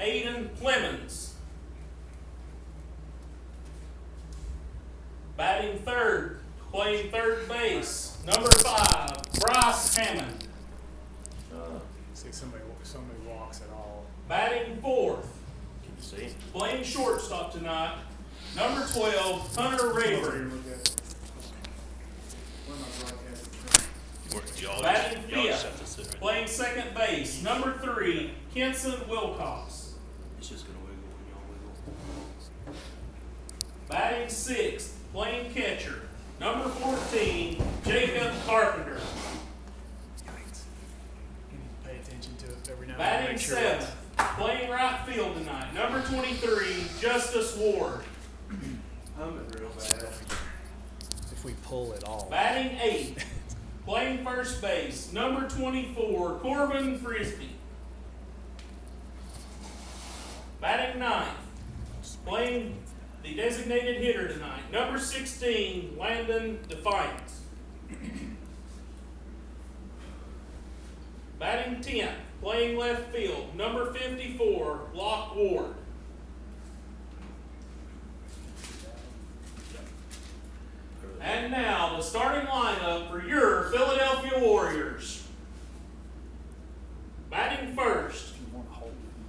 Aiden Clemens. Batting third, playing third base, number 5, Bryce Hammond. See somebody walks at all. Batting fourth, Can you see? playing shortstop tonight, number 12, Hunter Rayburn. Batting fifth, playing second base, number 3, Kenson Wilcox. It's just gonna wiggle when y'all wiggle. Batting sixth, playing catcher, number 14, Jacob Carpenter. Yikes. You need to pay attention to it every now and then. Batting Make sure seventh, playing right field tonight, number 23, Justice Ward. Humming real bad. if we pull it all. Batting eighth, playing first base, number 24, Corbin Frisbee. Batting ninth, playing the designated hitter tonight, number 16, Landon Defiance. Batting 10th, playing left field, number 54, Locke Ward. And now, the starting lineup for your Philadelphia Warriors. Batting first,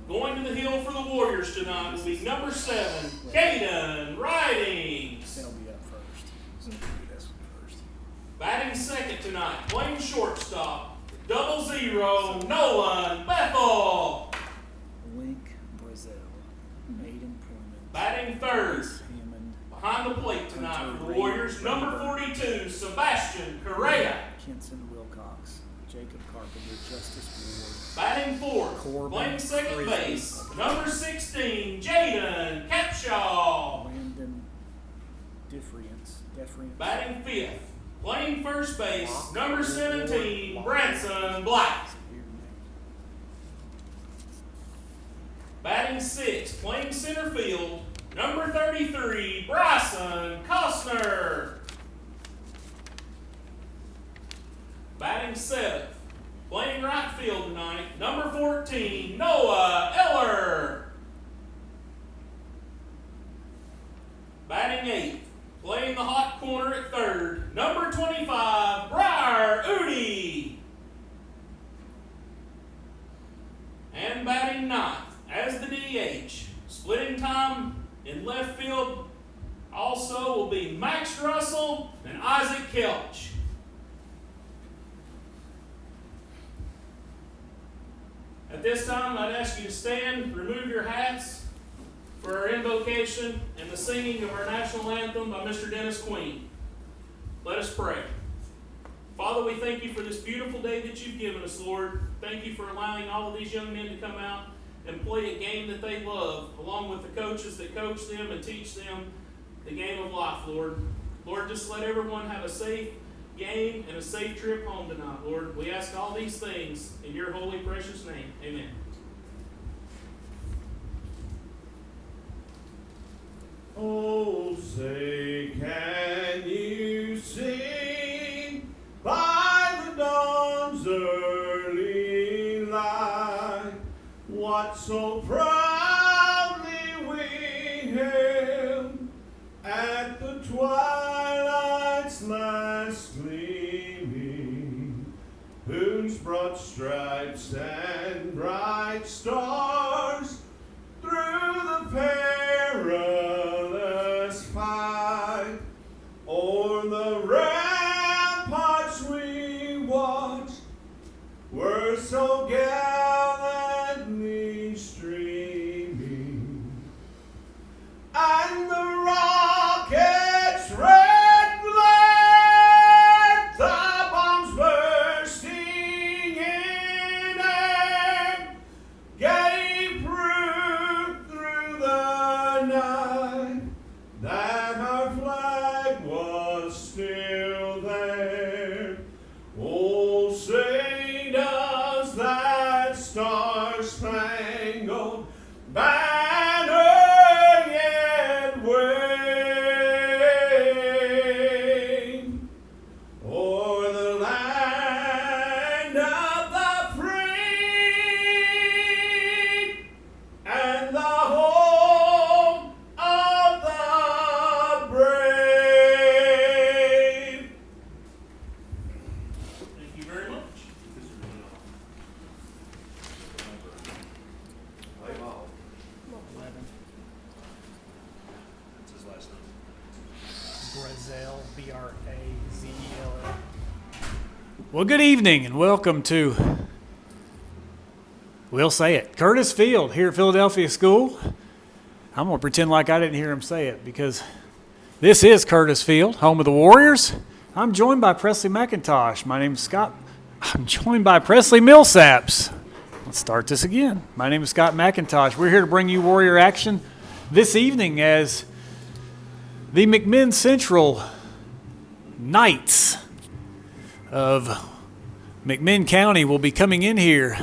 going to the hill for the Warriors tonight will be number 7, Caden Ridings. They'll be up first. So we'll do this one first. Batting second tonight, playing shortstop, 00, Nolan Bethel. Link Brazil. Aiden Pullman. Batting third, Hammond. behind the plate tonight for the Warriors, number 42, Sebastian Correa. Kenson Wilcox. Jacob Carpenter. Justice Ward. Batting fourth, Corbin playing second Frisbee. base, number 16, Jaden Capshaw. Landon Deference. Batting fifth, playing first base, number 17, Branson Black. Batting sixth, playing center field, number 33, Bryson Costner. Batting seventh, playing right field tonight, number 14, Noah Eller. Batting eighth, playing the hot corner at third, number 25, Briar Udi. And batting ninth, as the DH, splitting time in left field also will be Max Russell and Isaac Kelch. At this time, I'd ask you to stand, remove your hats for our invocation and the singing of our national anthem by Mr. Dennis Queen. Let us pray. Father, we thank you for this beautiful day that you've given us, Lord. Thank you for allowing all of these young men to come out and play a game that they love, along with the coaches that coach them and teach them the game of life, Lord. Lord, just let everyone have a safe game and a safe trip home tonight, Lord. We ask all these things in your holy, precious name. Amen. Oh, say, can you sing by the dawn's early light what so proudly we hailed at the twilight's last gleaming, whose broad stripes and bright stars through the perilous fight o'er the ramparts we watched were so gallantly streaming, and the rocket's red glare, the bombs bursting in air, gave proof through the night that our flag was still there. Oh, say does that star-spangled banner yet wave o'er the land of the free and Brazell, Brazell. Well, good evening and welcome to, we'll say it, Curtis Field here at Philadelphia School. I'm going to pretend like I didn't hear him say it because this is Curtis Field, home of the Warriors. I'm joined by Presley McIntosh. My name's Scott. I'm joined by Presley Millsaps. Let's start this again. My name is Scott McIntosh. We're here to bring you Warrior action this evening as the McMinn Central Knights of McMinn County will be coming in here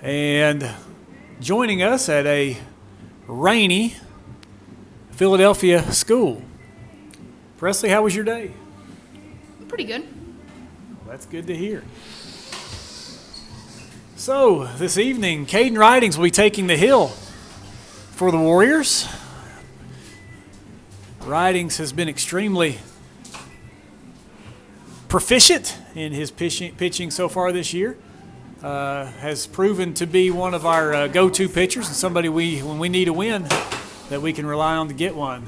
and joining us at a rainy Philadelphia school. Presley, how was your day? Pretty good. Well, that's good to hear. So, this evening, Caden Ridings will be taking the hill for the Warriors. Ridings has been extremely proficient in his pitching so far this year. Has proven to be one of our go-to pitchers and somebody when we need a win, that we can rely on to get one.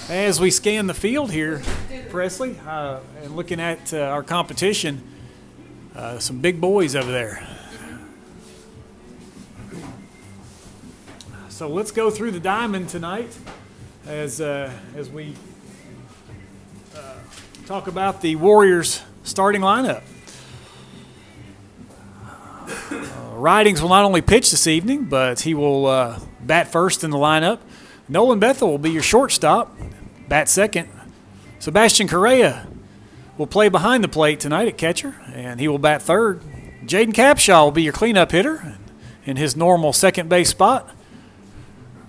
As we scan the field here, Presley, and looking at our competition, some big boys over there. So let's go through the diamond tonight as we talk about the Warriors' starting lineup. Ridings will not only pitch this evening, but he will bat first in the lineup. Nolan Bethel will be your shortstop, bat second. Sebastian Correa will play behind the plate tonight at catcher, and he will bat third. Jaden Capshaw will be your cleanup hitter in his normal second base spot.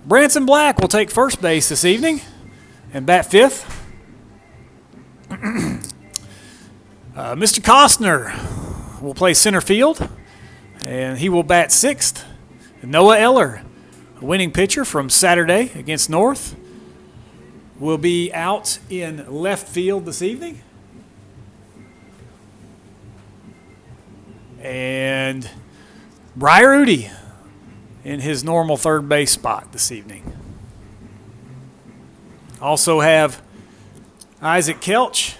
Branson Black will take first base this evening and bat fifth. Mr. Costner will play center field, and he will bat sixth. Noah Eller, a winning pitcher from Saturday against North, will be out in left field this evening. And Briar Udi in his normal third base spot this evening. Also have Isaac Kelch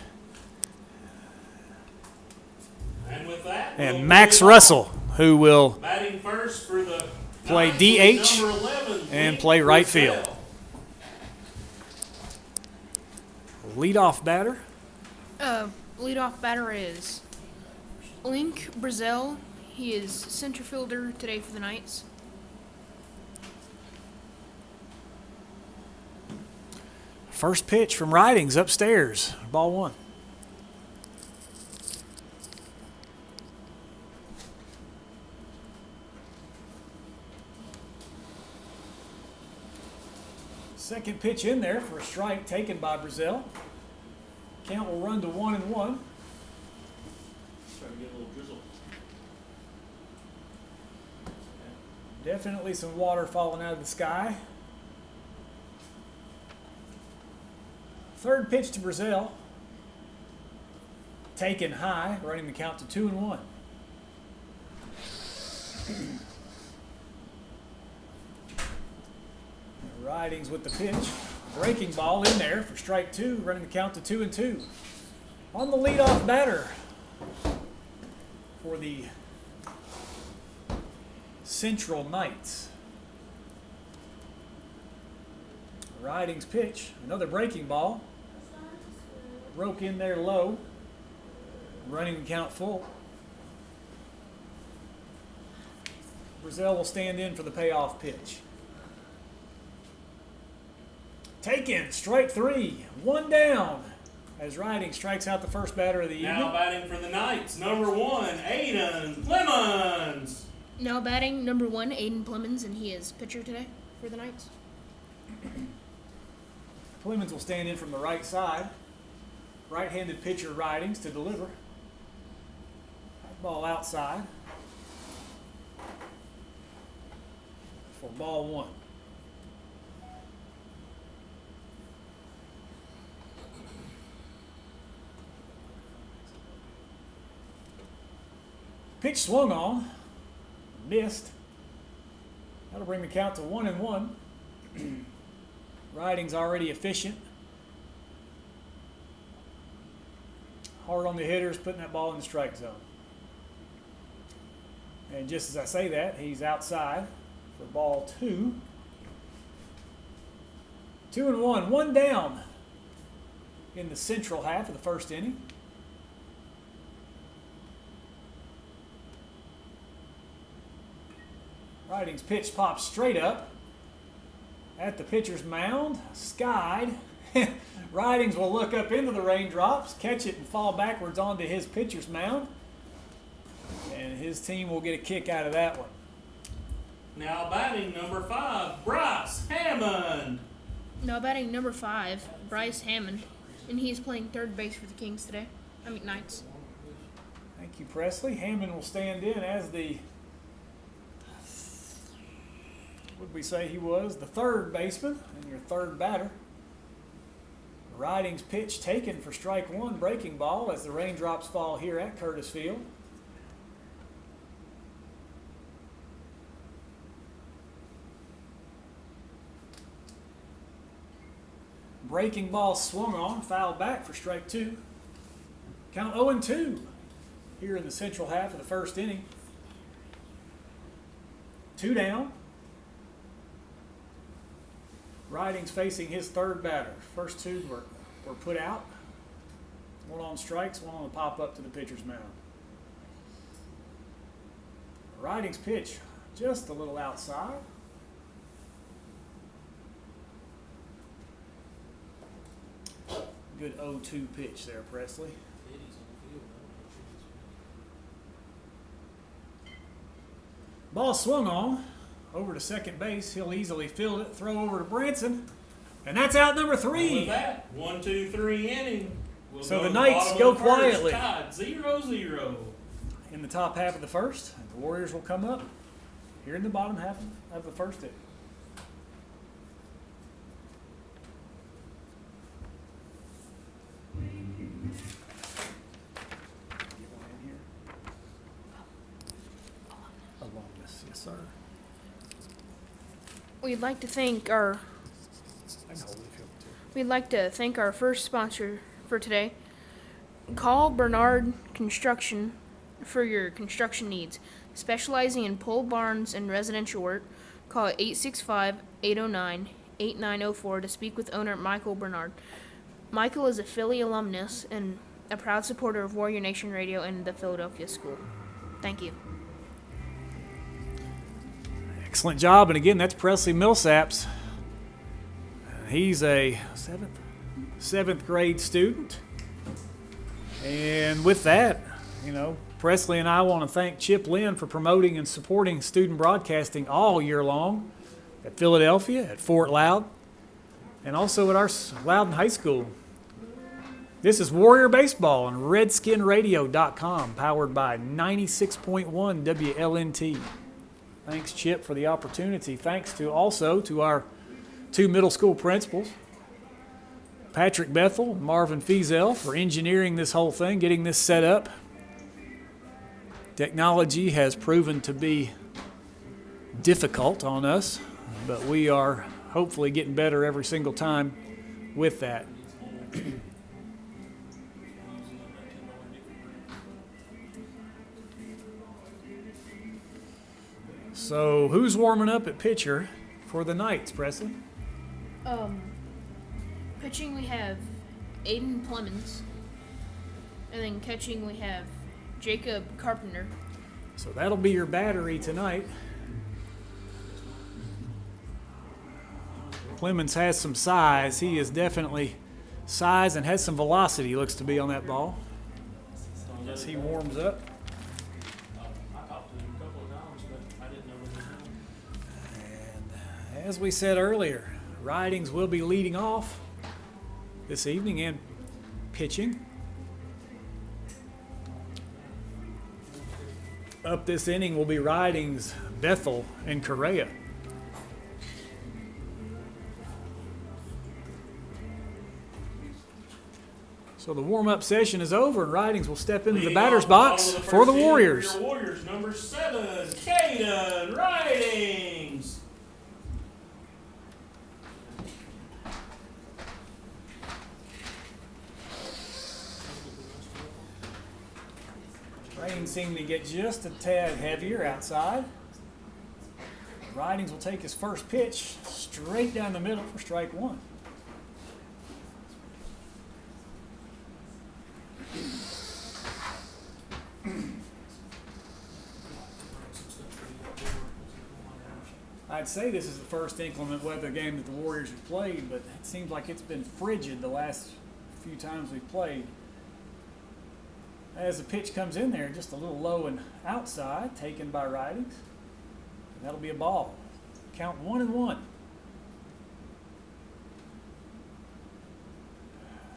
and Max Russell, who will batting first for the play DH and play right field. Leadoff batter. Leadoff batter is Link Brazell. He is center fielder today for the Knights. First pitch from Ridings upstairs. Ball one. Second pitch in there for a strike taken by Brazell. Count will run to 1-1. Trying to get a little drizzle. Definitely some water falling out of the sky. Third pitch to Brazell. Taken high, running the count to 2-1. Ridings with the pitch. Breaking ball in there for strike two, running the count to 2-2. On the leadoff batter for the Central Knights. Ridings pitch, another breaking ball. Broke in there low, running the count full. Brazell will stand in for the payoff pitch. Taken, strike three, one down, as Ridings strikes out the first batter of the evening. Now batting for the Knights, number one, Aiden Clemens. Now batting number one, Aiden Clemens, and he is pitcher today for the Knights. Clemens will stand in from the right side. Right-handed pitcher Ridings to deliver. Ball outside for ball one. Pitch swung on, missed. That'll bring the count to 1-1. Ridings already efficient. hard on the hitters, putting that ball in the strike zone. And just as I say that, he's outside for ball 2. 2-1, 1 down in the central half of the first inning. Riding's pitch pops straight up at the pitcher's mound, skied. Ridings will look up into the raindrops, catch it, and fall backwards onto his pitcher's mound. And his team will get a kick out of that one. Now batting number 5, Bryce Hammond. Now batting number 5, Bryce Hammond, and he is playing third base for the Kings today. Knights. Thank you, Presley. Hammond will stand in as the, what did we say he was? The third baseman and your third batter. Riding's pitch taken for strike 1, breaking ball as the raindrops fall here at Curtis Field. Breaking ball swung on, fouled back for strike 2. Count 0-2 here in the central half of the first inning. 2 down. Riding's facing his third batter. First 2 were put out. 1 on strikes, 1 on the pop up to the pitcher's mound. Riding's pitch just a little outside. Good 0-2 pitch there, Presley. Ball swung on over to second base. He'll easily field it, throw over to Branson, and that's out number 3. With that, 1, 2, 3 inning. We'll So go the to Knights bottom go of the first, quietly. Tied 0-0. In the top half of the first, and the Warriors will come up here in the bottom half of the first inning. Aloneness, yes, sir. We'd like to thank our I can hold it if you want to. We'd like to thank our first sponsor for today. Call Bernard Construction for your construction needs. Specializing in pole barns and residential work, call 865-809-8904 to speak with owner Michael Bernard. Michael is a Philly alumnus and a proud supporter of Warrior Nation Radio and the Philadelphia School. Thank you. Excellent job, and again, that's Presley Millsaps. He's a seventh grade student. And with that, Presley and I want to thank Chip Lynn for promoting and supporting student broadcasting all year long at Philadelphia, at Fort Loud, and also at our Loudon High School. This is Warrior Baseball on RedskinRadio.com, powered by 96.1 WLNT. Thanks, Chip, for the opportunity. Thanks to our 2 middle school principals, Patrick Bethel and Marvin Fiesel, for engineering this whole thing, getting this set up. Technology has proven to be difficult on us, but we are hopefully getting better every single time with that. So, who's warming up at pitcher for the Knights, Presley? Pitching we have Aiden Plemons, and then catching we have Jacob Carpenter. So that'll be your battery tonight. Clemens has some size. He is definitely size and has some velocity, looks to be, on that ball as he warms up. I talked to him a couple of times, but I didn't know his name. And as we said earlier, Ridings will be leading off this evening and pitching. Up this inning will be Ridings, Bethel, and Correa. So the warm-up session is over, and Ridings will step into the batter's box for the Warriors. Your Warriors, number 7, Caden Ridings. seem to get just a tad heavier outside. Ridings will take his first pitch straight down the middle for strike one. I'd say this is the first inclement weather game that the Warriors have played, but it seems like it's been frigid the last few times we've played. As the pitch comes in there, just a little low and outside, taken by Ridings. That'll be a ball. Count 1-1.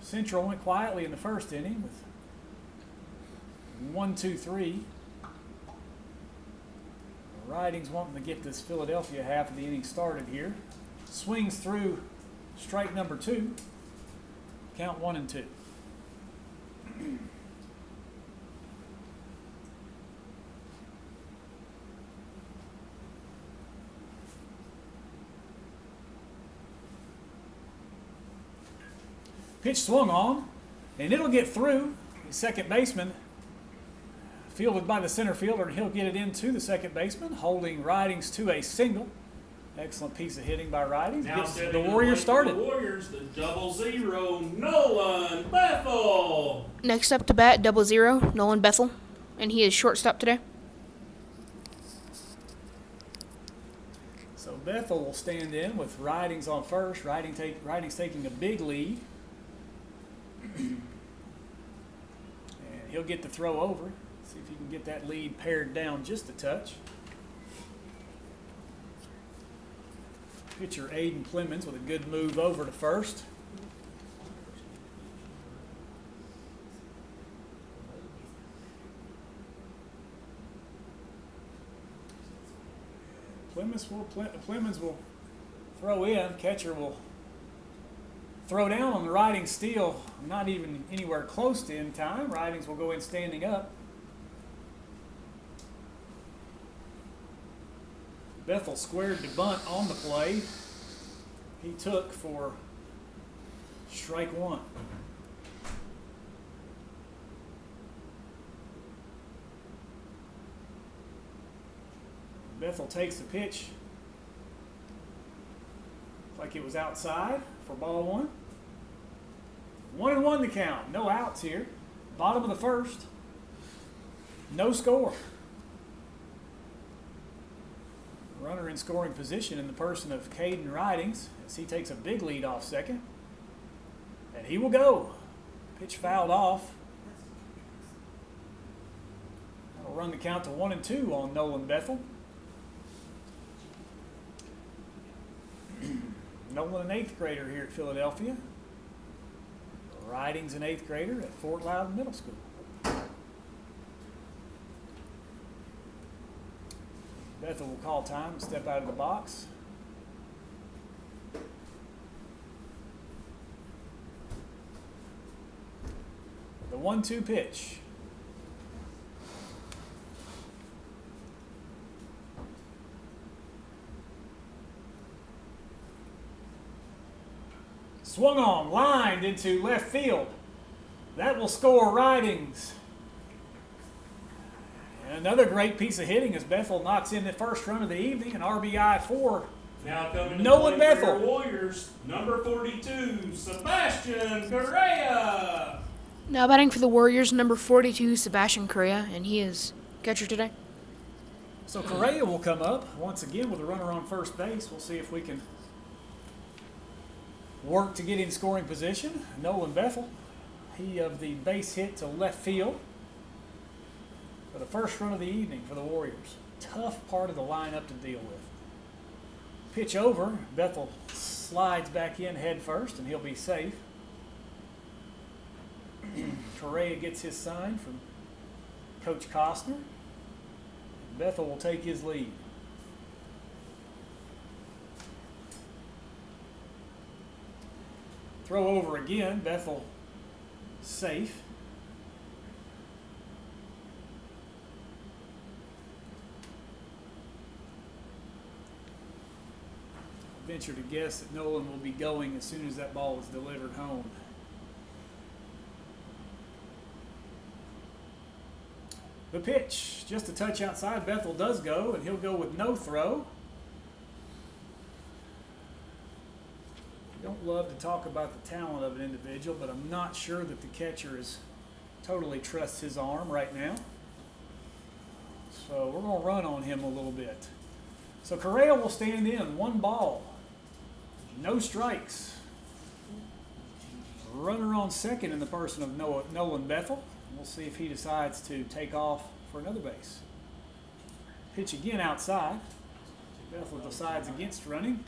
Central went quietly in the first inning with 1-2-3. Ridings wanting to get this Philadelphia half of the inning started here. Swings through strike number 2. Count 1-2. Pitch swung on, and it'll get through the second baseman, fielded by the center fielder, and he'll get it into the second baseman, holding Ridings to a single. Excellent piece of hitting by Ridings. Now Gets stepping the in the Warriors plate for started. The Warriors, the 0-0, Nolan Bethel. Next up to bat, 0-0, Nolan Bethel, and he is shortstop today. So Bethel will stand in with Ridings on first. Ridings taking a big lead. And he'll get the throw over. See if he can get that lead pared down just a touch. Pitcher Aiden Clemens with a good move over to first. Clemens will throw in. Catcher will throw down on the Ridings steal. Not even anywhere close to in time. Ridings will go in standing up. Bethel squared the bunt on the play. He took for strike one. Bethel takes the pitch. Like it was outside for ball one. 1-1 the count. No outs here. Bottom of the first. No score. Runner in scoring position in the person of Caden Ridings as he takes a big lead off second. And he will go. Pitch fouled off. That'll run the count to 1-2 on Nolan Bethel. Nolan, an 8th grader here at Philadelphia. Ridings, an 8th grader at Fort Loudon Middle School. Bethel will call time and step out of the box. The 1-2 pitch. Swung on, lined into left field. That will score Ridings. And another great piece of hitting as Bethel knocks in the first run of the evening, an RBI for Now coming to Nolan play for Bethel. your Warriors, number 42, Sebastian Correa. Now batting for the Warriors, number 42, Sebastian Correa, and he is catcher today. So Correa will come up once again with a runner on first base. We'll see if we can work to get in scoring position. Nolan Bethel, he of the base hit to left field for the first run of the evening for the Warriors. Tough part of the lineup to deal with. Pitch over, Bethel slides back in head first and he'll be safe. Correa gets his sign from Coach Costner. Bethel will take his lead. Throw over again, Bethel safe. Venture to guess that Nolan will be going as soon as that ball is delivered home. The pitch, just a touch outside. Bethel does go, and he'll go with no throw. Don't love to talk about the talent of an individual, but I'm not sure that the catcher totally trusts his arm right now. So we're going to run on him a little bit. So Correa will stand in, 1 ball, no strikes. Runner on second in the person of Nolan Bethel. We'll see if he decides to take off for another base. Pitch again outside. Bethel decides against running.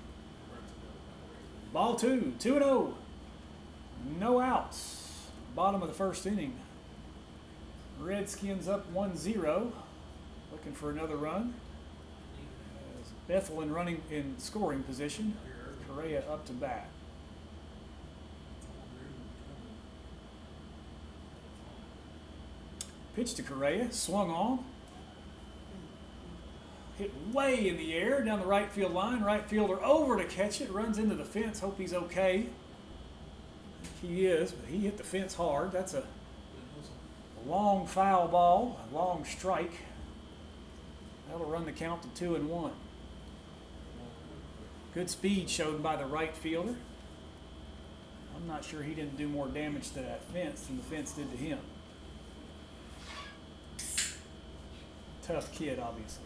Ball 2, 2-0. No outs. Bottom of the first inning. Redskins up 1-0. Looking for another run. As Bethel in scoring position. Correa up to bat. Pitch to Correa, swung on. Hit way in the air down the right field line. Right fielder over to catch it, runs into the fence. Hope he's okay. He is, but he hit the fence hard. That's a long foul ball, a long strike. That'll run the count to 2-1. Good speed showed by the right fielder. I'm not sure he didn't do more damage to that fence than the fence did to him. Tough kid, obviously.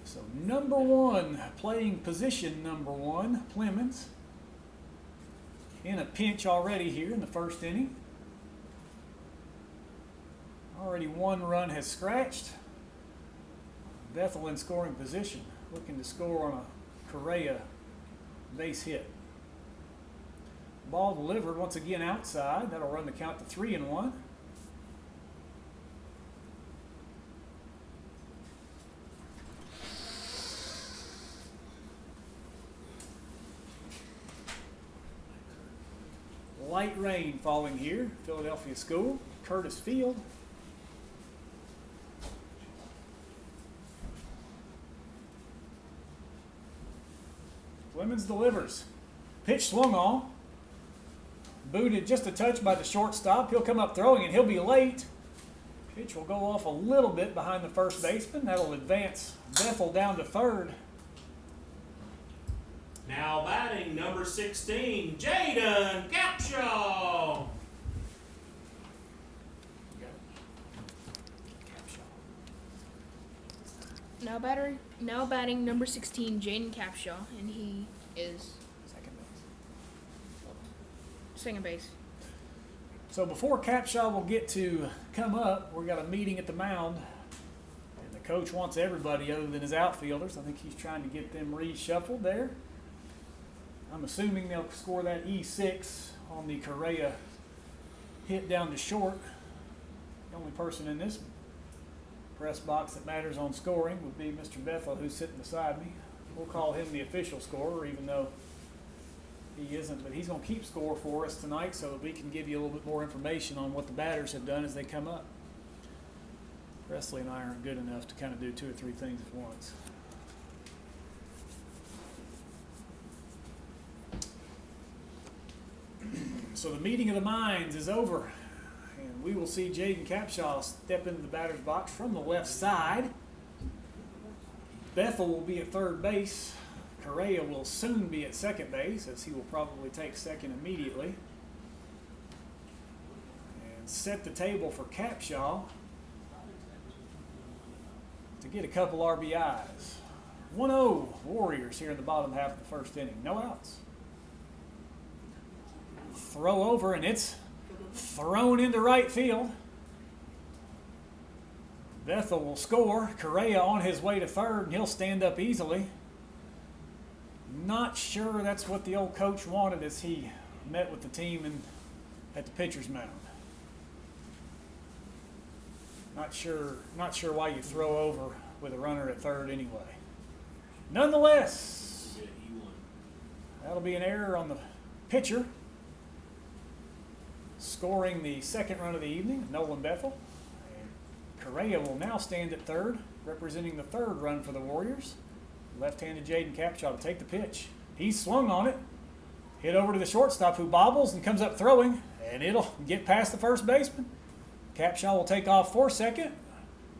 So number 1, playing position number 1, Plemons. In a pinch already here in the first inning. Already 1 run has scratched. Bethel in scoring position, looking to score on a Correa base hit. Ball delivered once again outside. That'll run the count to 3-1. Light rain falling here, Philadelphia School, Curtis Field. Clemens delivers. Pitch swung on. Booted just a touch by the shortstop. He'll come up throwing and he'll be late. Pitch will go off a little bit behind the first baseman. That'll advance Bethel down to third. Now batting number 16, Jaden Capshaw. Now batting number 16, Jaden Capshaw, and he is second base. So before Capshaw will get to come up, we've got a meeting at the mound. And the coach wants everybody other than his outfielders. I think he's trying to get them reshuffled there. I'm assuming they'll score that E6 on the Correa hit down to short. The only person in this press box that matters on scoring would be Mr. Bethel, who's sitting beside me. We'll call him the official scorer, even though he isn't, but he's going to keep score for us tonight so that we can give you a little bit more information on what the batters have done as they come up. Presley and I aren't good enough to kind of do 2 or 3 things at once. So the meeting of the minds is over, and we will see Jaden Capshaw step into the batter's box from the left side. Bethel will be at third base. Correa will soon be at second base, as he will probably take second immediately. And set the table for Capshaw to get a couple RBIs. 1-0 Warriors here in the bottom half of the first inning. No outs. Throw over, and it's thrown into right field. Bethel will score. Correa on his way to third, and he'll stand up easily. Not sure that's what the old coach wanted as he met with the team at the pitcher's mound. Not sure why you throw over with a runner at third anyway. Nonetheless, that'll be an error on the pitcher. Scoring the second run of the evening, Nolan Bethel. And Correa will now stand at third, representing the third run for the Warriors. Left-handed Jaden Capshaw to take the pitch. He's swung on it. Hit over to the shortstop who bobbles and comes up throwing, and it'll get past the first baseman. Capshaw will take off for second.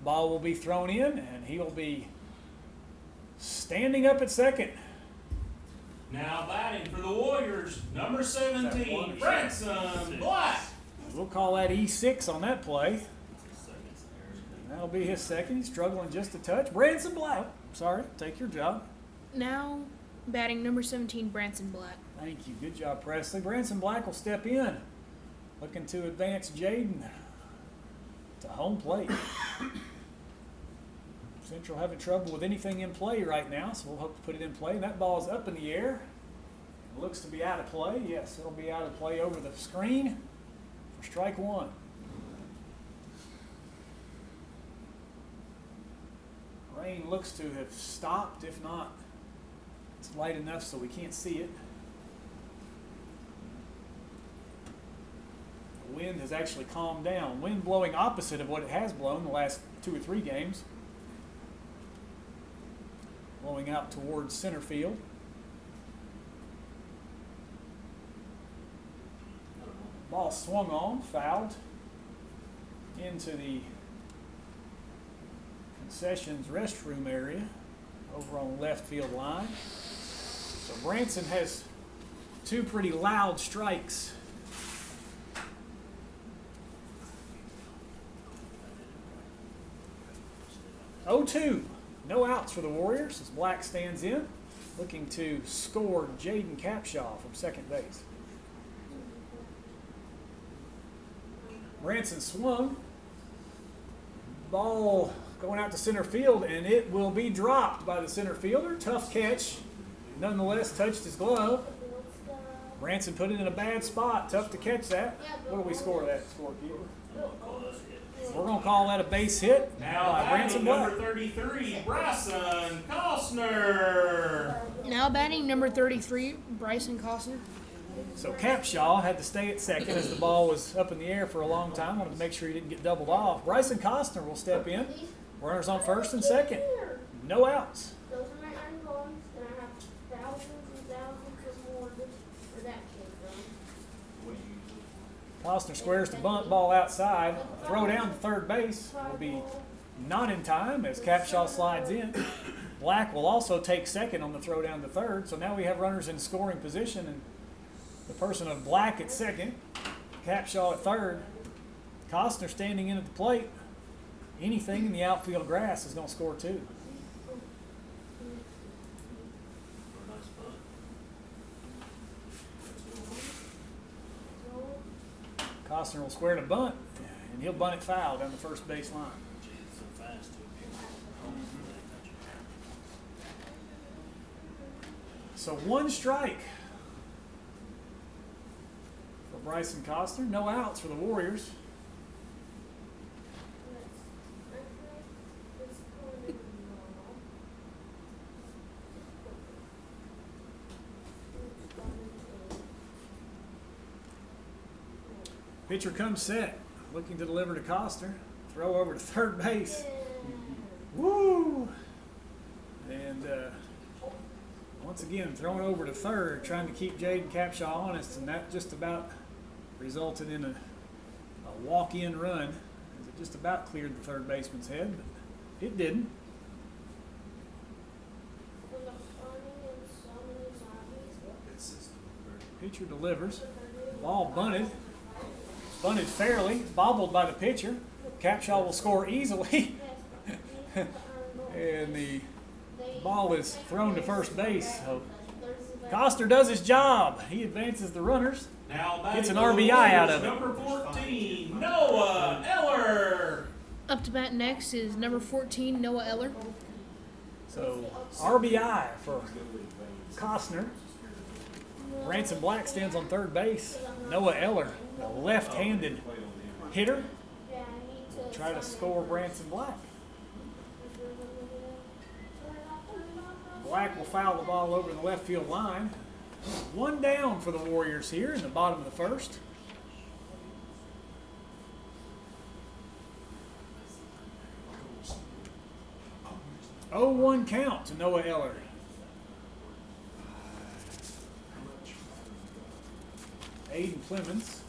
Ball will be thrown in, and he will be standing up at second. Now batting for the Warriors, number 17, Branson Black. We'll call that E6 on that play. That'll be his second. He's struggling just a touch. Branson Black. Sorry, take your job. Now batting number 17, Branson Black. Thank you. Good job, Presley. Branson Black will step in, looking to advance Jaden to home plate. Central having trouble with anything in play right now, so we'll hope to put it in play. And that ball is up in the air. It looks to be out of play. Yes, it'll be out of play over the screen for strike one. Rain looks to have stopped. If not, it's light enough so we can't see it. The wind has actually calmed down. Wind blowing opposite of what it has blown the last 2 or 3 games. Blowing out towards center field. Ball swung on, fouled into the concessions restroom area over on the left field line. So Branson has 2 pretty loud strikes. 0-2. No outs for the Warriors as Black stands in, looking to score Jaden Capshaw from second base. Branson swung. Ball going out to center field, and it will be dropped by the center fielder. Tough catch. Nonetheless, touched his glove. Branson put it in a bad spot. Tough to catch that. What do we score that, scorekeeper? We're going to call that a base hit Now by Branson batting Black. number 33, Bryson Costner. Now batting number 33, Bryson Costner. So Capshaw had to stay at second as the ball was up in the air for a long time. Wanted to make sure he didn't get doubled off. Bryson Costner will step in. Runners on first and second. No outs. Those are my iron columns, and I have thousands and thousands of more where that came from. Costner squares the bunt, ball outside. Throw down to third base will be not in time as Capshaw slides in. Black will also take second on the throw down to third. So now we have runners in scoring position, and the person of Black at second, Capshaw at third. Costner standing in at the plate. Anything in the outfield grass is going to score 2. Costner will square to bunt, and he'll bunt it foul down the first base line. So 1 strike for Bryson Costner. No outs for the Warriors. Pitcher comes set, looking to deliver to Costner. Throw over to third base. Woo! And once again, throwing over to third, trying to keep Jaden Capshaw honest, and that just about resulted in a walk-in run, as it just about cleared the third baseman's head, but it didn't. Pitcher delivers. Ball bunted. Bunted fairly, bobbled by the pitcher. Capshaw will score easily. And the ball is thrown to first base. So Costner does his job. He advances the runners. Now Gets an batting for the RBI out of Warriors, it. Number 14, Noah Eller. Up to bat next is number 14, Noah Eller. So RBI for Costner. Branson Black stands on third base. Noah Eller, a left-handed hitter, try to score Branson Black. Black will foul the ball over the left field line. 1 down for the Warriors here in the bottom of the first. Oh, 1 count to Noah Eller. Aiden Clemens.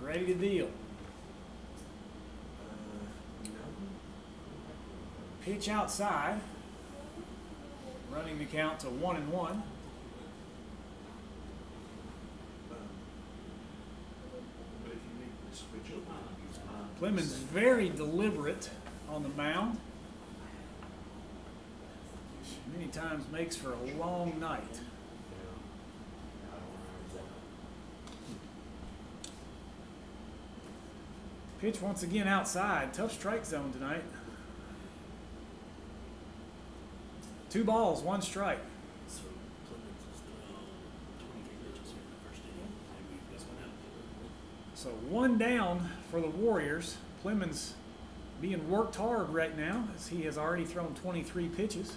Ready to deal. Pitch outside. Running the count to 1-1. Clemens very deliberate on the mound. Many times makes for a long night. Pitch once again outside. Tough strike zone tonight. 2 balls, 1 strike. So 1 down for the Warriors. Clemens being worked hard right now as he has already thrown 23 pitches.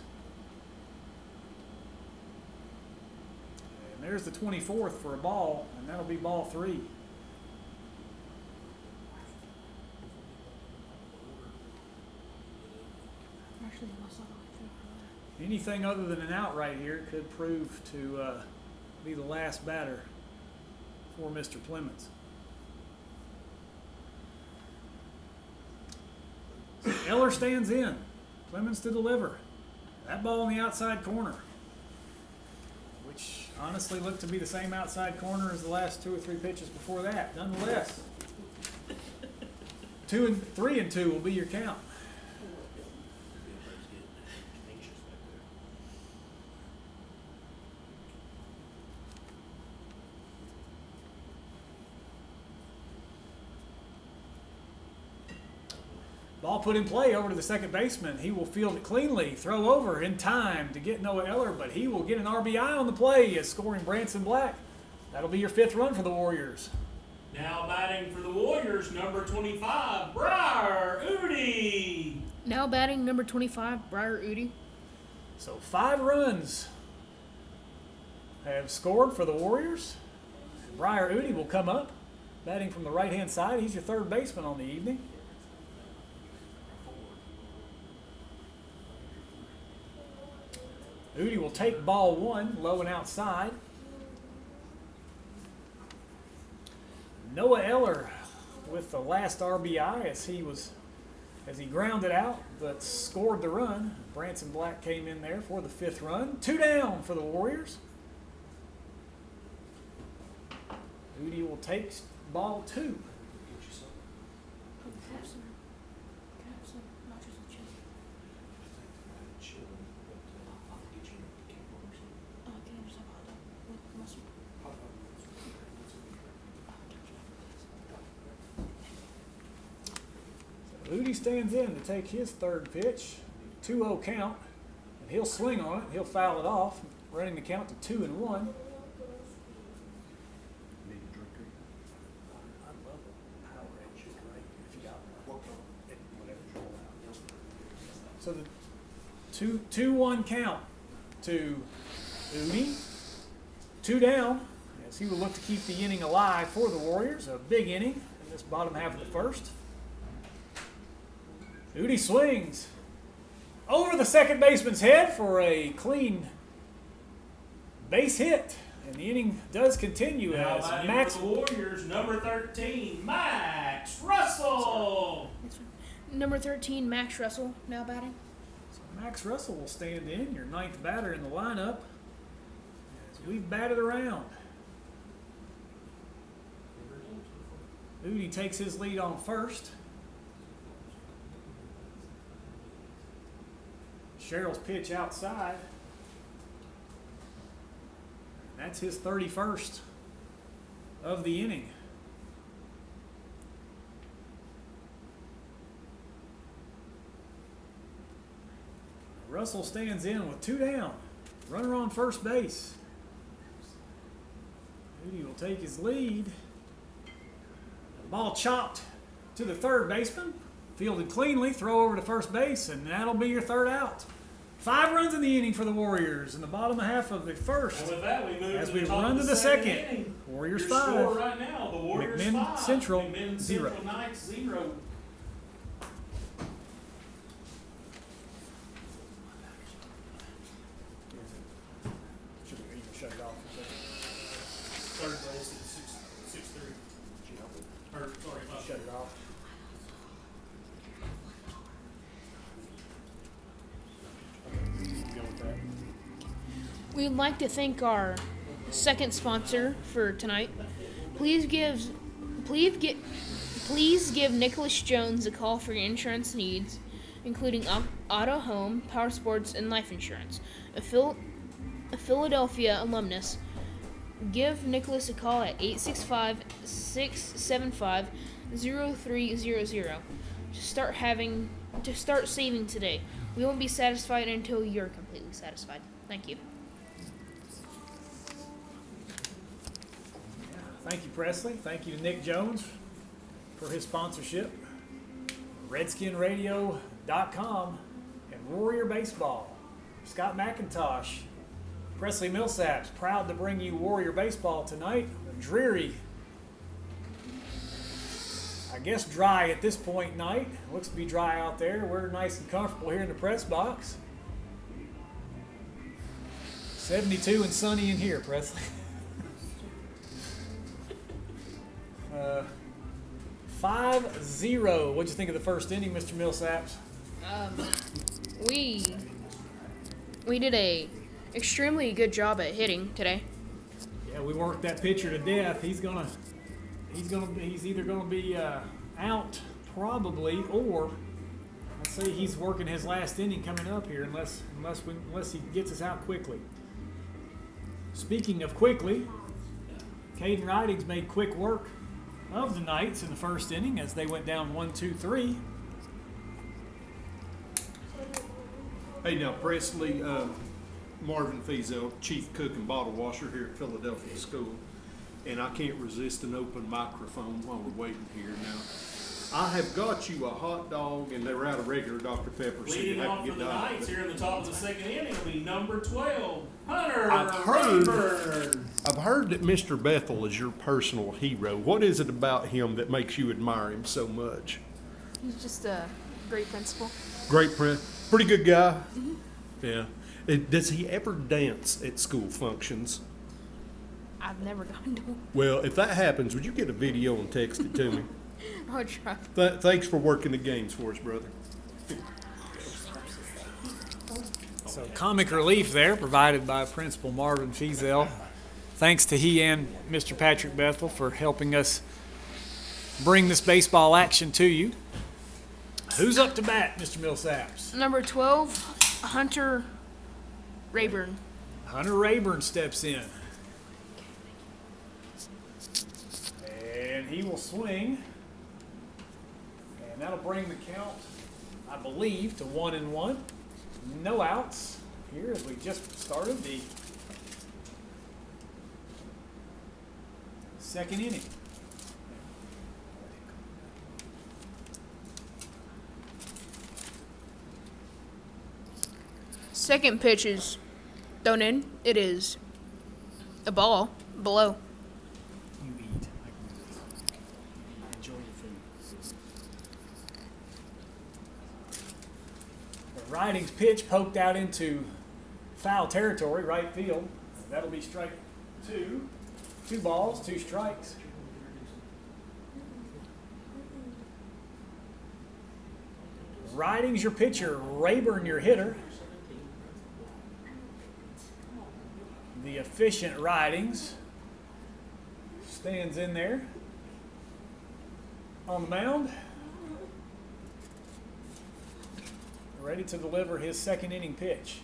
And there's the 24th for a ball, and that'll be ball 3. Anything other than an out right here could prove to be the last batter for Mr. Clemens. So Eller stands in. Clemens to deliver. That ball in the outside corner, which honestly looked to be the same outside corner as the last 2 or 3 pitches before that. Nonetheless, 3-2 will be your count. Ball put in play over to the second baseman. He will field it cleanly, throw over in time to get Noah Eller, but he will get an RBI on the play as scoring Branson Black. That'll be your 5th run for the Warriors. Now batting for the Warriors, number 25, Briar Udi. Now batting number 25, Briar Udi. So 5 runs have scored for the Warriors. Briar Udi will come up, batting from the right-hand side. He's your 3rd baseman on the evening. Udi will take ball 1, low and outside. Noah Eller with the last RBI as he grounded out but scored the run. Branson Black came in there for the 5th run. 2 down for the Warriors. Udi will take ball 2. Udi stands in to take his 3rd pitch, 2-0 count, and he'll swing on it. He'll foul it off, running the count to 2-1. I love Powerade. It's great if you got one. So the 2-1 count to Udi. 2 down as he will look to keep the inning alive for the Warriors. A big inning in this bottom half of the 1st. Udi swings over the second baseman's head for a clean base hit. And the inning does continue Now as batting Max. for the Warriors, number 13, Max Russell. Number 13, Max Russell, now batting. So Max Russell will stand in, your 9th batter in the lineup, as we've batted around. Udi takes his lead on first. Sherrill's pitch outside. That's his 31st of the inning. Russell stands in with 2 down. Runner on first base. Udi will take his lead. The ball chopped to the 3rd baseman. Fielded cleanly, throw over to first base, and that'll be your 3rd out. 5 runs in the inning for the Warriors in the bottom half of the 1st. And with that, we move As to we the top run of to the the second second. inning. Warriors Your 5. score right now, the Warriors McMinn 5. Central, McMinn 0. Central Knights 0. this is 6-3. Or, sorry, Shut it off. Go with that. We'd like to thank our second sponsor for tonight. Please give Nicholas Jones a call for your insurance needs, including auto, home, power sports, and life insurance. A Philadelphia alumnus. Give Nicholas a call at 865-675-0300 to start saving today. We won't be satisfied until you're completely satisfied. Thank you. Thank you, Presley. Thank you to Nick Jones for his sponsorship. RedskinRadio.com and Warrior Baseball. Scott McIntosh, Presley Millsaps, proud to bring you Warrior Baseball tonight. Dreary, I guess dry at this point night. Looks to be dry out there. We're nice and comfortable here in the press box. 72 and sunny in here, Presley. 5-0. What'd you think of the first inning, Mr. Millsaps? We did a extremely good job at hitting today. Yeah, we worked that pitcher to death. He's either gonna be out probably, or I'd say he's working his last inning coming up here, unless he gets us out quickly. Speaking of quickly, Caden Ridings made quick work of the Knights in the first inning as they went down 1-2-3. Hey, now, Presley, Marvin Fiesel, chief cook and bottle washer here at Philadelphia School, and I can't resist an open microphone while we're waiting here. Now, I have got you a hot dog, and they were out of regular Dr. Pepper, so you Leading have off to for get the Dr. Knights Pepper. here in the top of the second inning will be number 12, Hunter I've heard- Rayburn. I've heard that Mr. Bethel is your personal hero. What is it about him that makes you admire him so much? He's just a great principal. Great friend, pretty good guy. Yeah. Does he ever dance at school functions? I've never gone to one. Well, if that happens, would you get a video and text it to me? I'll try. Thanks for working the games for us, brother. So comic relief there provided by Principal Marvin Fiesel. Thanks to he and Mr. Patrick Bethel for helping us bring this baseball action to you. Who's up to bat, Mr. Millsaps? Number 12, Hunter Rayburn. Hunter Rayburn steps in. And he will swing. And that'll bring the count, I believe, to 1-1. No outs here as we just started the second inning. Second pitch is thrown in. It is a ball below. You eat. Enjoy your food. The Ridings pitch poked out into foul territory, right field. That'll be strike 2. 2 balls, 2 strikes. Ridings your pitcher, Rayburn your hitter. The efficient Ridings stands in there on the mound, ready to deliver his second inning pitch.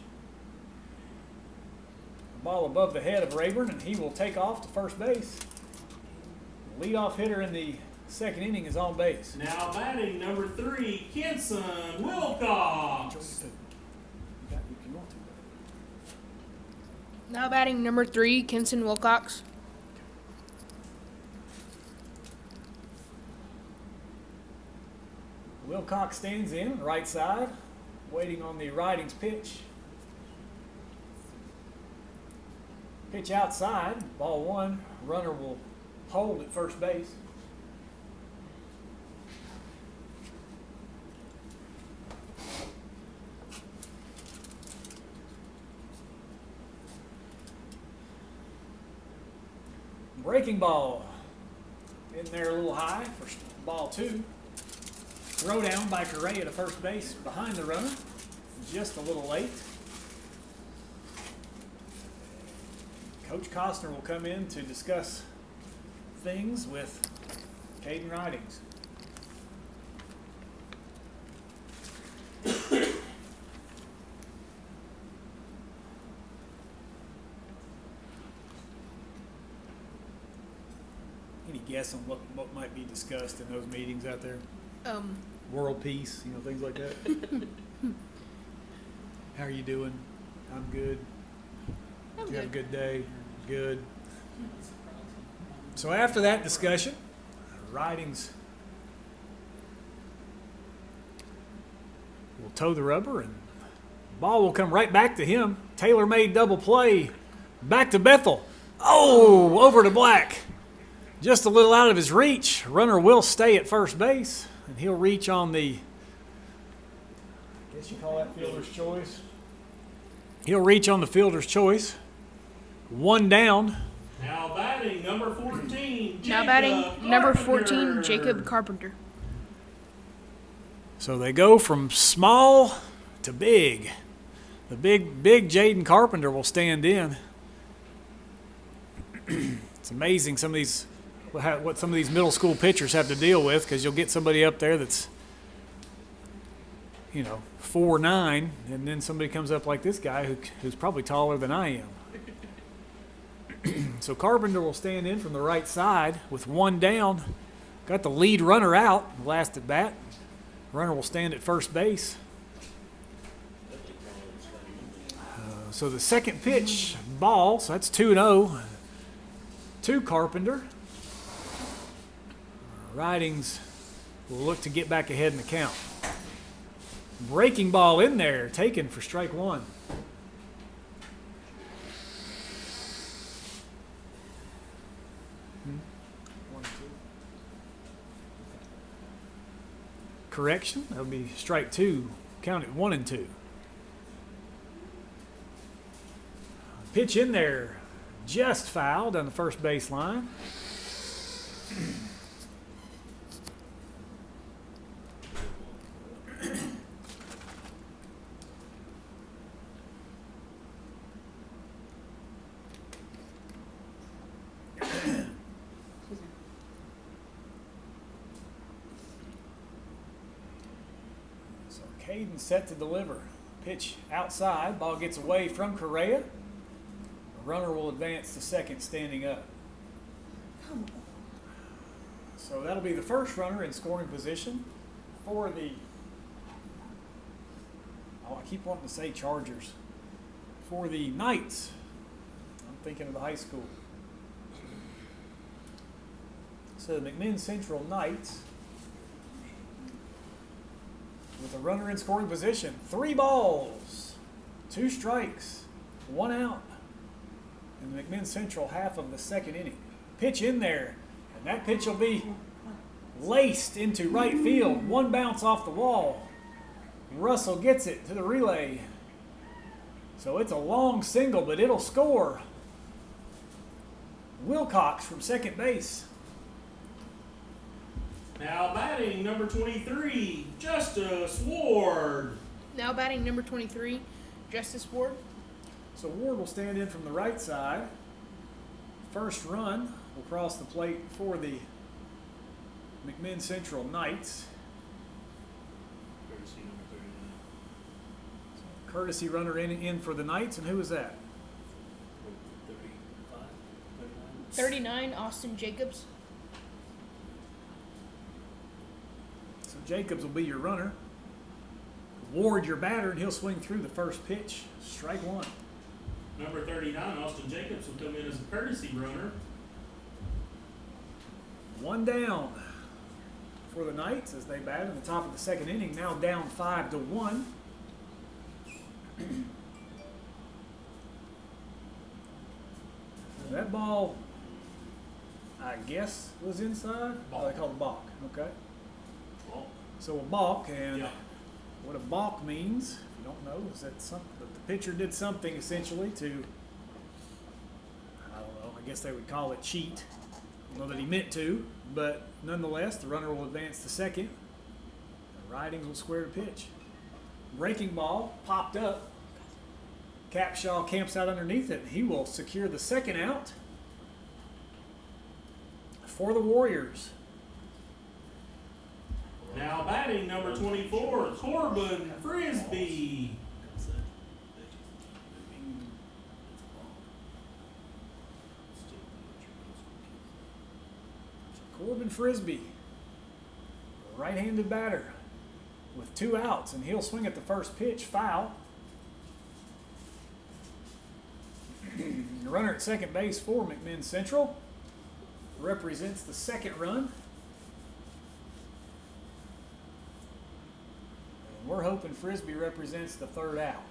Ball above the head of Rayburn, and he will take off to first base. Leadoff hitter in the second inning is on base. Now batting number 3, Kenson Wilcox. Now batting number 3, Kenson Wilcox. Wilcox stands in, right side, waiting on the Ridings pitch. Pitch outside, ball 1. Runner will hold at first base. breaking ball. In there a little high for ball 2. Throw down by Correa to first base behind the runner. Just a little late. Coach Costner will come in to discuss things with Caden Ridings. Any guess on what might be discussed in those meetings out there? World peace, things like that. How are you doing? I'm good. I'm Did you have a good. good day? Good. So after that discussion, Ridings will toe the rubber and the ball will come right back to him. Tailor-made double play. Back to Bethel. Oh, over to Black. Just a little out of his reach. Runner will stay at first base, and he'll reach on the, I guess you call that fielder's choice. He'll reach on the fielder's choice. 1 down. Now batting number 14. Now batting number 14, Carpenter. Jacob Carpenter. So they go from small to big. The big Jaden Carpenter will stand in. It's amazing what some of these middle school pitchers have to deal with, because you'll get somebody up there that's 4'9", and then somebody comes up like this guy who's probably taller than I am. So Carpenter will stand in from the right side with 1 down. Got the lead runner out, last at bat. Runner will stand at first base. So the second pitch, ball, so that's 2-0 to Carpenter. Ridings will look to get back ahead in the count. Breaking ball in there, taken for strike 1. Correction, that'll be strike 2. Count it 1 and 2. Pitch in there, just fouled on the first base line. So Caden set to deliver. Pitch outside, ball gets away from Correa. The runner will advance to second standing up. So that'll be the first runner in scoring position for the, I keep wanting to say Chargers, for the Knights. I'm thinking of the high school. So the McMinn Central Knights, with a runner in scoring position, 3 balls, 2 strikes, 1 out. In the McMinn Central half of the second inning. Pitch in there, and that pitch will be laced into right field. 1 bounce off the wall. Russell gets it to the relay. So it's a long single, but it'll score. Wilcox from second base. Now batting number 23, Justice Ward. Now batting number 23, Justice Ward. So Ward will stand in from the right side. First run will cross the plate for the McMinn Central Knights. Courtesy runner in for the Knights, and who is that? 39, Austin Jacobs. So Jacobs will be your runner. Ward your batter, and he'll swing through the first pitch. Strike 1. Number 39, Austin Jacobs, will come in as a courtesy runner. 1 down for the Knights as they bat in the top of the second inning. Now down 5-1. That ball, I guess, was inside. Oh, they call it a balk. Okay. Well, So a balk, and yeah. what a balk means, if you don't know, is that the pitcher did something essentially to, I don't know, I guess they would call it cheat. Know that he meant to, but nonetheless, the runner will advance to second. The Ridings will square the pitch. Breaking ball popped up. Capshaw camps out underneath it. He will secure the second out for the Warriors. Now batting number 24, Corbin Frisbee. Corbin Frisbee, right-handed batter with 2 outs, and he'll swing at the first pitch, foul. The runner at second base for McMinn Central represents the second run. And we're hoping Frisbee represents the third out.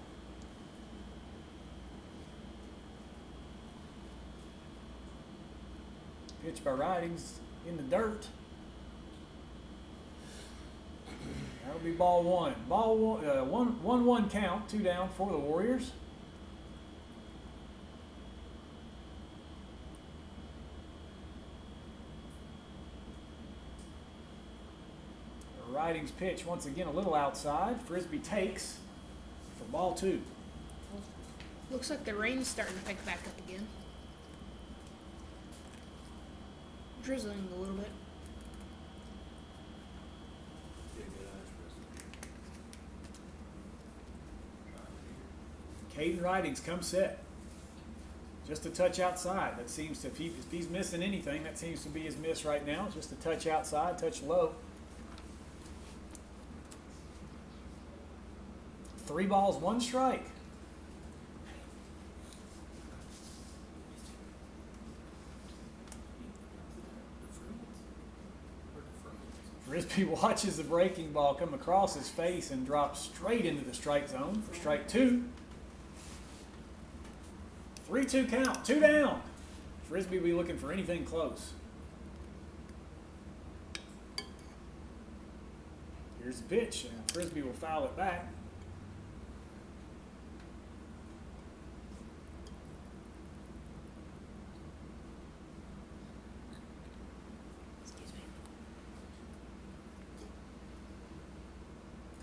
Pitch by Ridings in the dirt. That'll be ball one. Ball one, 1-1 count, 2 down for the Warriors. The Ridings pitch once again a little outside. Frisbee takes for ball 2. Looks like the rain's starting to pick back up again. Drizzling a little bit. Caden Ridings comes set. Just a touch outside. That seems to, if he's missing anything, that seems to be his miss right now. Just a touch outside, touch low. 3 balls, 1 strike. Frisbee watches the breaking ball come across his face and drop straight into the strike zone for strike 2. 3-2 count, 2 down. Frisbee will be looking for anything close. Here's the pitch, and Frisbee will foul it back.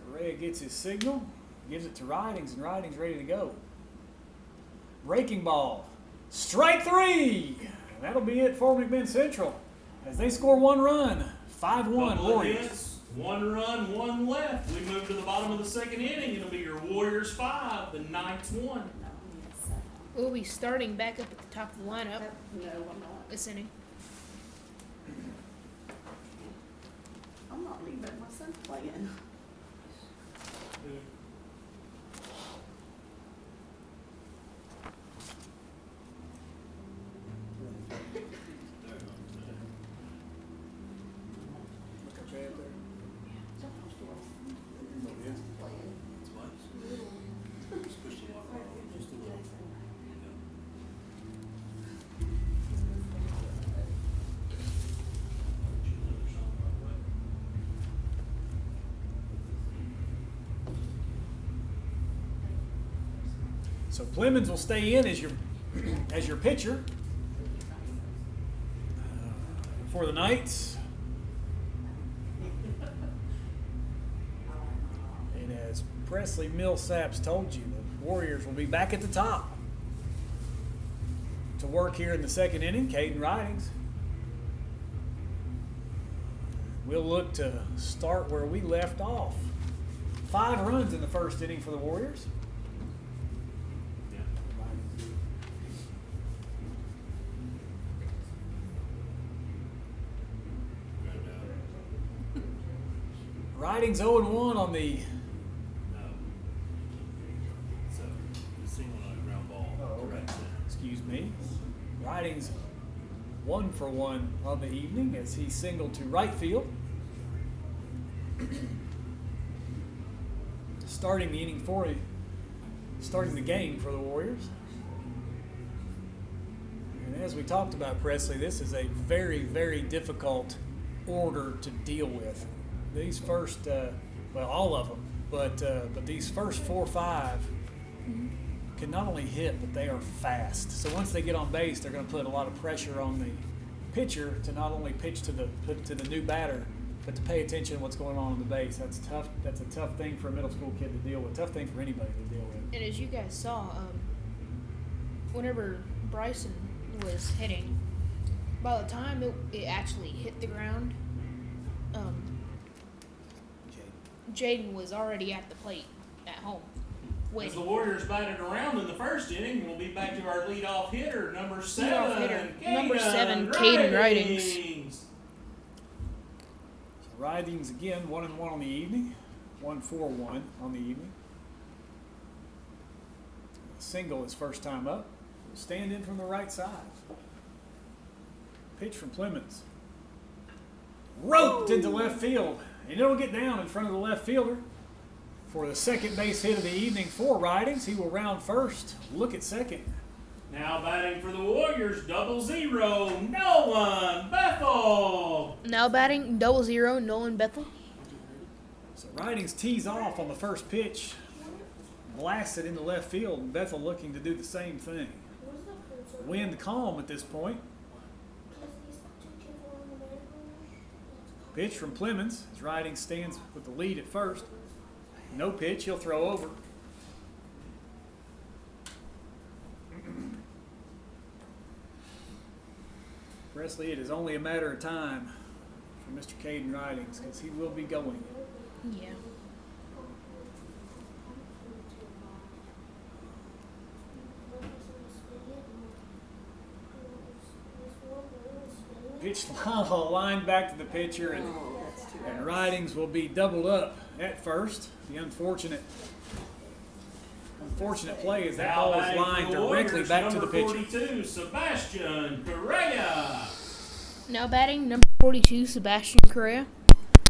Correa gets his signal, gives it to Ridings, and Ridings ready to go. Breaking ball, strike 3. And that'll be it for McMinn Central as they score 1 run, 5-1 Warriors. Hits, 1 run, 1 left. We move to the bottom of the second inning. It'll be your Warriors 5, the Knights 1. We'll be starting back up at the top of the lineup No, I'm not. this inning. I'm not leaving. My son's playing. So Clemens will stay in as your pitcher for the Knights. And as Presley Millsaps told you, the Warriors will be back at the top to work here in the second inning. Caden Ridings. We'll look to start where we left off. 5 runs in the first inning for the Warriors. Ridings 0-1 on the. So, the single on a ground ball. Oh, okay. Excuse me. Ridings 1 for 1 on the evening as he singled to right field. Starting the inning starting the game for the Warriors. And as we talked about, Presley, this is a very, very difficult order to deal with. These first, all of them, but these first 4 or 5 can not only hit, but they are fast. So once they get on base, they're going to put a lot of pressure on the pitcher to not only pitch to the new batter, but to pay attention to what's going on the base. That's tough. That's a tough thing for a middle school kid to deal with. Tough thing for anybody to deal with. And as you guys saw, whenever Bryson was hitting, by the time it actually hit the ground, Jaden was already at the plate at home. As the Waiting. Warriors batted around in the first inning, we'll be back to our leadoff hitter, number 7. Leadoff hitter, number 7, Caden Ridings. So Ridings again, 1-1 on the evening, 1-4-1 on the evening. Single his first time up. Stand in from the right side. Pitch from Clemens. Roped into left field. And it'll get down in front of the left fielder. For the second base hit of the evening for Ridings, he will round first. Look at second. Now batting for the Warriors, 0-0, Nolan Bethel. Now batting 0-0, Nolan Bethel. So Ridings tees off on the first pitch. Blasts it into left field. And Bethel looking to do the same thing. Where's the pencil? Wind calm at this point. Because these two kids were on the medical room. Pitch from Clemens as Ridings stands with the lead at first. No pitch, he'll throw over. Presley, it is only a matter of time for Mr. Caden Ridings because he will be going. Yeah. Pitch line back to the pitcher, and Ridings will be doubled up at first. The unfortunate play is that Now ball is batting for lined the directly Warriors, back to the number pitcher. 42, Sebastian Correa. Now batting number 42, Sebastian Correa.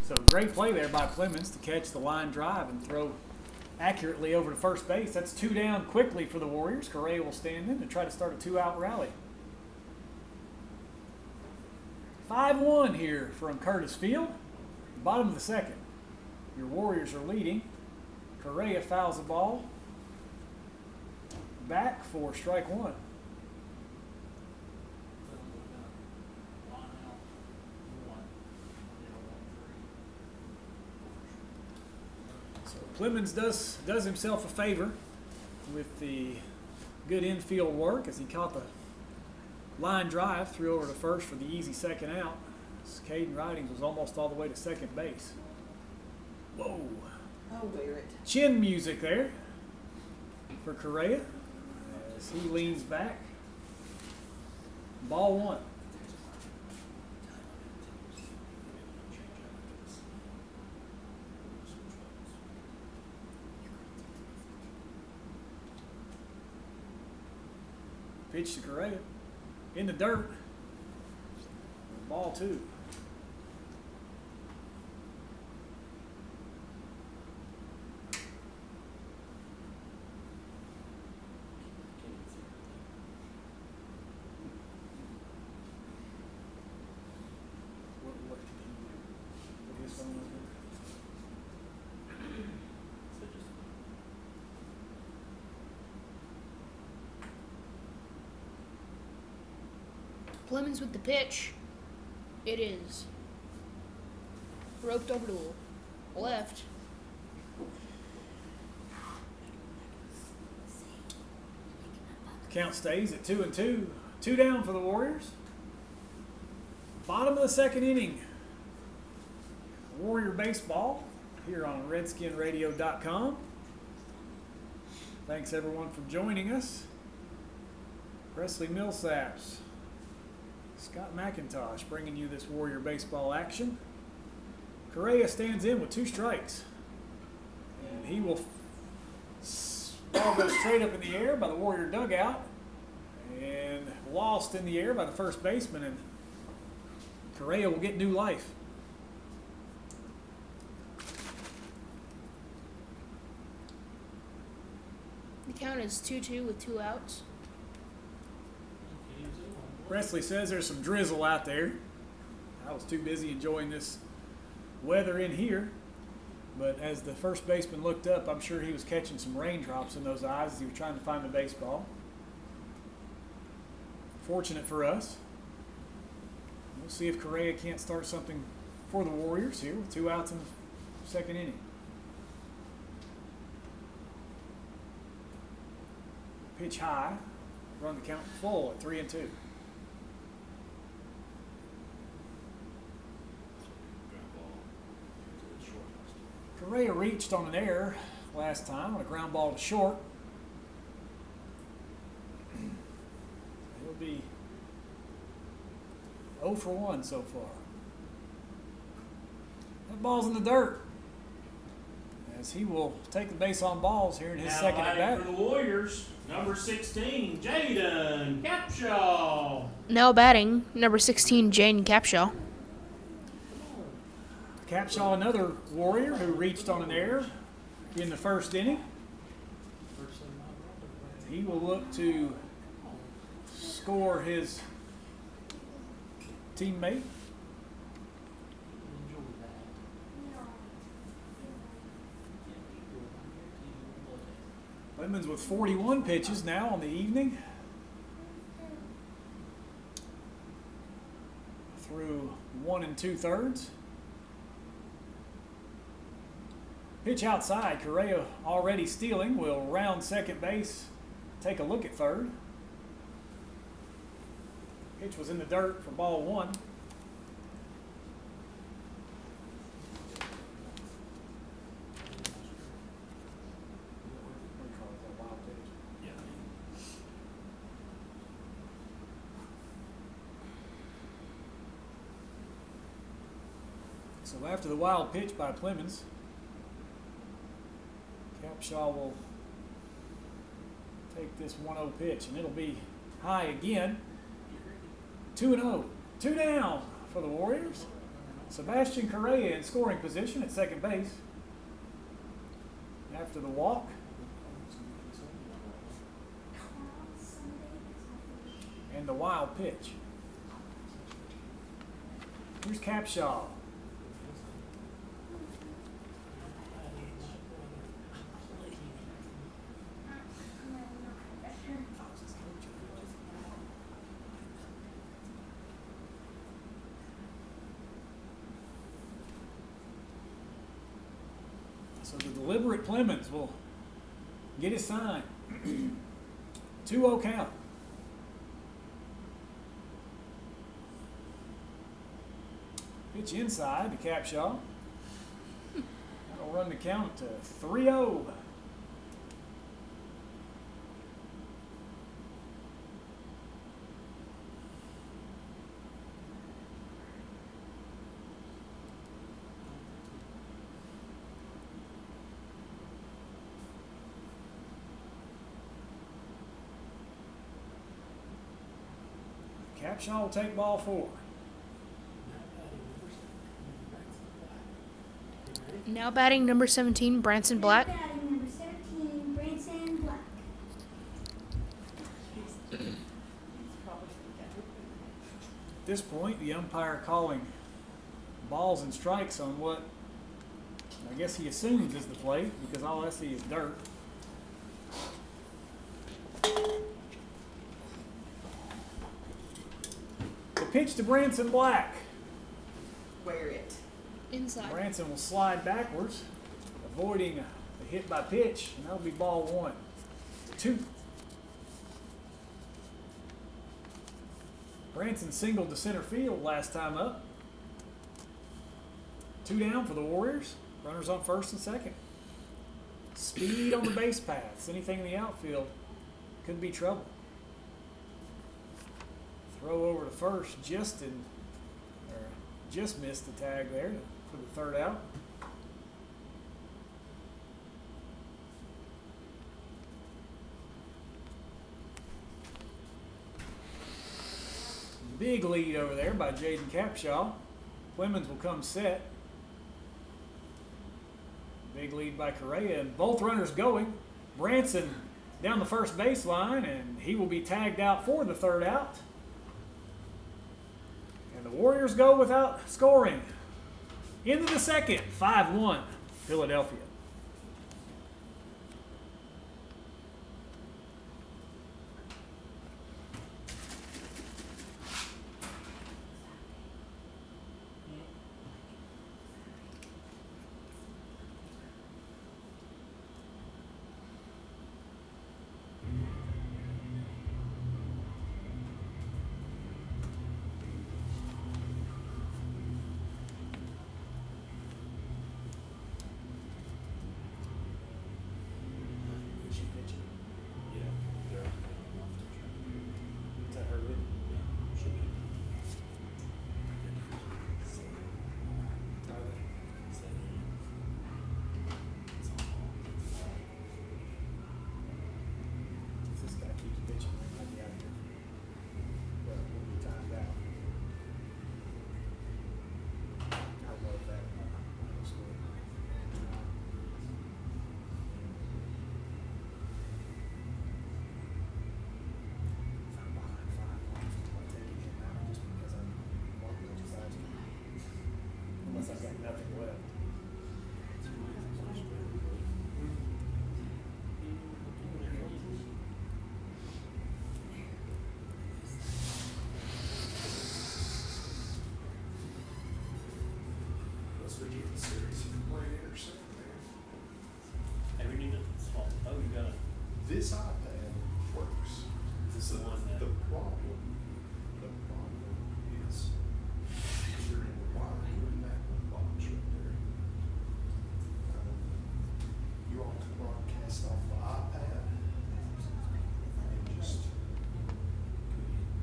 So great play there by Clemens to catch the line drive and throw accurately over to first base. That's 2 down quickly for the Warriors. Correa will stand in to try to start a 2-out rally. 5-1 here from Curtis Field. Bottom of the second. Your Warriors are leading. Correa fouls the ball. Back for strike 1. So Clemens does himself a favor with the good infield work as he caught the line drive, threw over to first for the easy second out. Caden Ridings was almost all the way to second base. Whoa. Oh, wear it. Chin music there for Correa as he leans back. Ball 1. Pitch to Correa. In the dirt. Ball 2. What did he do? Put his phone over? Clemens with the pitch. It is roped over to the left. Count stays at 2-2. 2 down for the Warriors. Bottom of the second inning. Warrior baseball here on RedskinRadio.com. Thanks everyone for joining us. Presley Millsaps, Scott McIntosh bringing you this Warrior baseball action. Correa stands in with 2 strikes. And he will ball goes straight up in the air by the Warrior dugout and lost in the air by the first baseman, and Correa will get new life. The count is 2-2 with 2 outs. Presley says there's some drizzle out there. I was too busy enjoying this weather in here, but as the first baseman looked up, I'm sure he was catching some raindrops in those eyes as he was trying to find the baseball. Fortunate for us. We'll see if Correa can't start something for the Warriors here with 2 outs in the second inning. Pitch high, run the count full at 3-2. Correa reached on an error last time on a ground ball to short. He'll be 0 for 1 so far. That ball's in the dirt, as he will take the base on balls here in his Now second at batting bat. for the Warriors, number 16, Jaden Capshaw. Now batting, number 16, Jaden Capshaw. Capshaw, another Warrior who reached on an error in the first inning. He will look to score his teammate. Lemons with 41 pitches now on the evening. Through 1 2/3. Pitch outside. Correa already stealing. Will round second base. Take a look at third. Pitch was in the dirt for ball 1. So after the wild pitch by Clemens, Capshaw will take this 1-0 pitch, and it'll be high again. 2-0. 2 down for the Warriors. Sebastian Correa in scoring position at second base. After the walk. And the wild pitch. Here's Capshaw. So the deliberate Clemens will get his sign. 2-0 count. Pitch inside to Capshaw. That'll run the count to 3-0. Capshaw will take ball 4. Now batting, number 17, Branson Black. Batting number 17, Branson Black. At this point, the umpire calling balls and strikes on what I guess he assumes is the play, because all I see is dirt. The pitch to Branson Black. Wear it. Inside. Branson will slide backwards, avoiding a hit by pitch, and that'll be ball 1. 2. Branson singled to center field last time up. 2 down for the Warriors. Runners on first and second. Speed on the base paths. Anything in the outfield could be trouble. Throw over to first, just missed the tag there for the third out. Big lead over there by Jaden Capshaw. Clemens will come set. Big lead by Correa, and both runners going. Branson down the first baseline, and he will be tagged out for the third out. And the Warriors go without scoring. Into the second, 5-1, Philadelphia. Unless I've got nothing left. Let's begin the series. Play intercept there. Hey, we need to swap. Oh, you got a. This iPad works. This is the one that. The problem is you're in the wire in that box right there. You ought to broadcast off the iPad and just.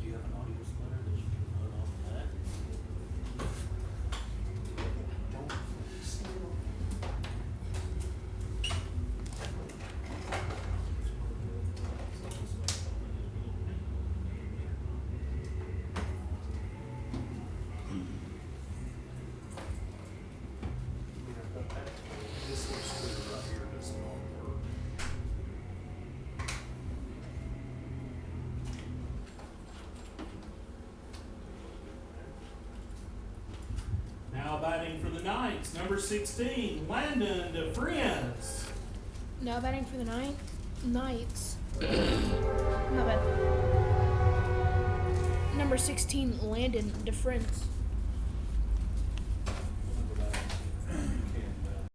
Do you have an audio splitter that you can run off of that? Don't steal. This little splitter right here does not work. Now batting for the Knights, number 16, Landon DeFriends. Now batting for the Knights. Not bad. Number 16, Landon DeFriends.